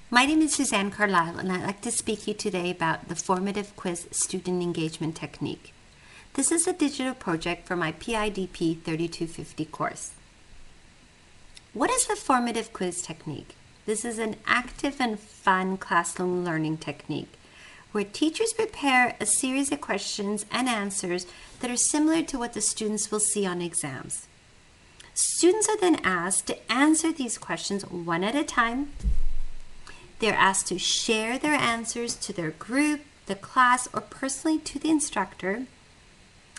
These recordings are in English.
My name is Suzanne Carlisle, and I'd like to speak to you today about the Formative Quiz Student Engagement Technique. This is a digital project for my PIDP 3250 course. What is the Formative Quiz Technique? This is an active and fun classroom learning technique where teachers prepare a series of questions and answers that are similar to what the students will see on exams. Students are then asked to answer these questions one at a time. They're asked to share their answers to their group, the class, or personally to the instructor.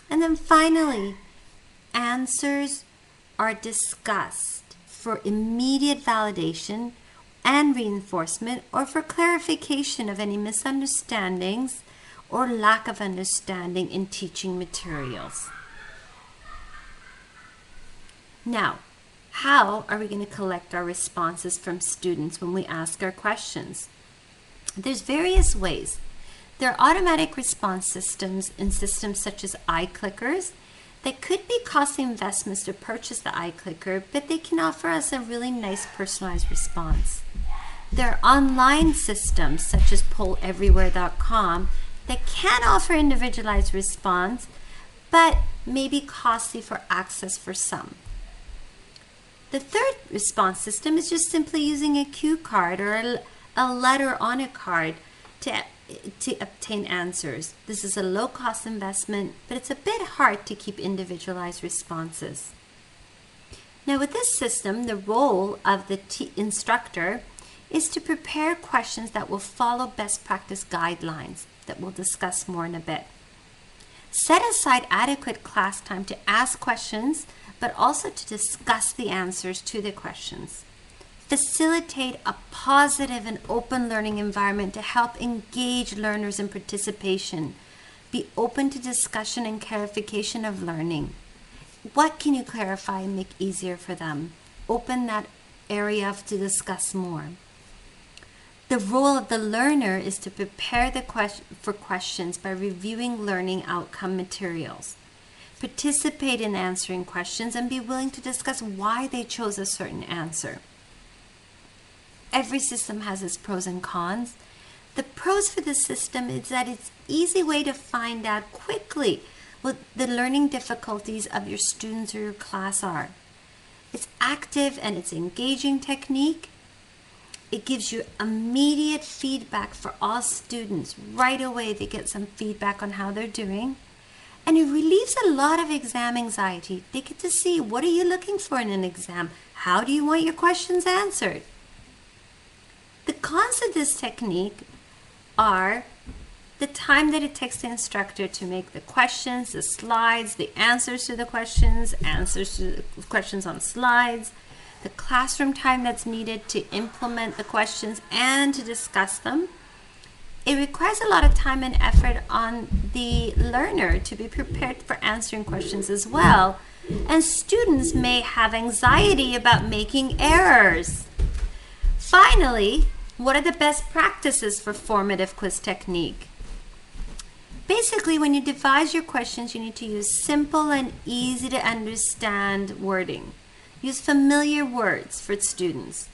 And then finally, answers are discussed for immediate validation and reinforcement, or for clarification of any misunderstandings or lack of understanding in teaching materials. Now, how are we going to collect our responses from students when we ask our questions? There's various ways. There are automatic response systems in systems such as iClickers that could be costly investments to purchase the iClicker, but they can offer us a really nice personalized response. There are online systems such as polleverywhere.com that can offer individualized response, but may be costly for access for some. The third response system is just simply using a cue card or a letter on a card to obtain answers. This is a low-cost investment, but it's a bit hard to keep individualized responses. Now, with this system, the role of the instructor is to prepare questions that will follow best practice guidelines that we'll discuss more in a bit. Set aside adequate class time to ask questions, but also to discuss the answers to the questions. Facilitate a positive and open learning environment to help engage learners in participation. Be open to discussion and clarification of learning. What can you clarify and make easier for them? Open that area to discuss more. The role of the learner is to prepare for questions by reviewing learning outcome materials. Participate in answering questions and be willing to discuss why they chose a certain answer. Every system has its pros and cons. The pros for this system is that it's an easy way to find out quickly what the learning difficulties of your students or your class are. It's active and it's engaging technique. It gives you immediate feedback for all students. Right away they get some feedback on how they're doing. And it relieves a lot of exam anxiety. They get to see, what are you looking for in an exam? How do you want your questions answered? The cons of this technique are the time that it takes the instructor to make the questions, the slides, the answers to the questions on slides, the classroom time that's needed to implement the questions and to discuss them. It requires a lot of time and effort on the learner to be prepared for answering questions as well. And students may have anxiety about making errors. Finally, what are the best practices for formative quiz technique? Basically, when you devise your questions, you need to use simple and easy to understand wording. Use familiar words for students.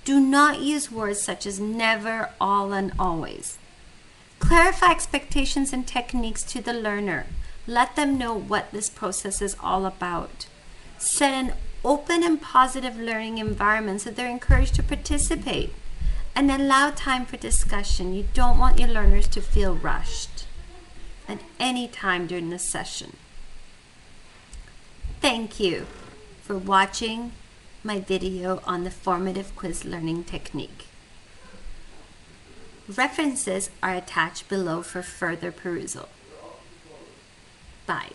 Do not use words such as never, all, and always. Clarify expectations and techniques to the learner. Let them know what this process is all about. Set an open and positive learning environment so they're encouraged to participate. And allow time for discussion. You don't want your learners to feel rushed at any time during the session. Thank you for watching my video on the formative quiz learning technique. References are attached below for further perusal. Bye.